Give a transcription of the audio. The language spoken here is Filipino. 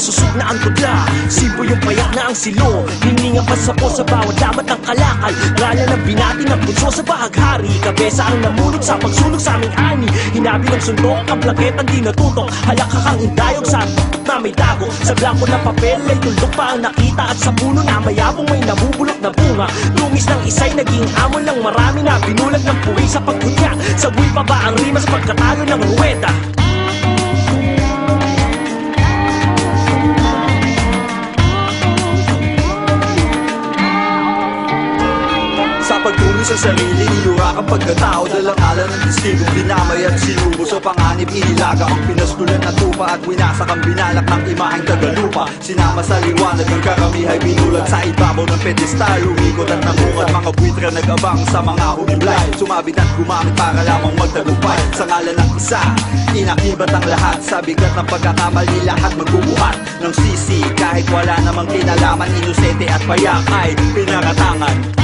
susok na ang tudla. Sibo yung payak na ang silo, hininga pa sa po sa bawat damat ng kalakal. Ngala ng binati ng punso sa bahaghari, kabesa ang namulot sa pagsunog sa aming ani. Hinabi ng sundok, ang plaketang di natutok, halakak ang indayog sa na may dago. Sa blanco ng papel ay tuldok pa ang nakita, at sa puno na mayabong may nabubulok na bunga. Tungis ng isa'y naging hamon ng marami na binulag ng puwi sa pagkutya. Sabuy pa ba ang rima sa pagkatalo ng ruweta? Sa pagtuloy sa sarili, niyurak ang pagkatao, dalang-ala ng testigong dinamay at sinubo sa panganib. Inilaga ang pinastulan na tupa at winasak ang binalak ng imaheng tagalupa. Sinama sa liwanag ng karamihay, binulag sa ibabaw ng pedestal. Umikot at namungad, mga buwitra nag-abang sa mga humiblay. Sumabit at gumamit para lamang magtagumpay. Sa ngalan ng isa, inakibat ang lahat. Sa bigat ng pagkakamali, lahat magbubuhat ng sisi. Kahit wala namang kinalaman, inosente at payak ay pinaratangan.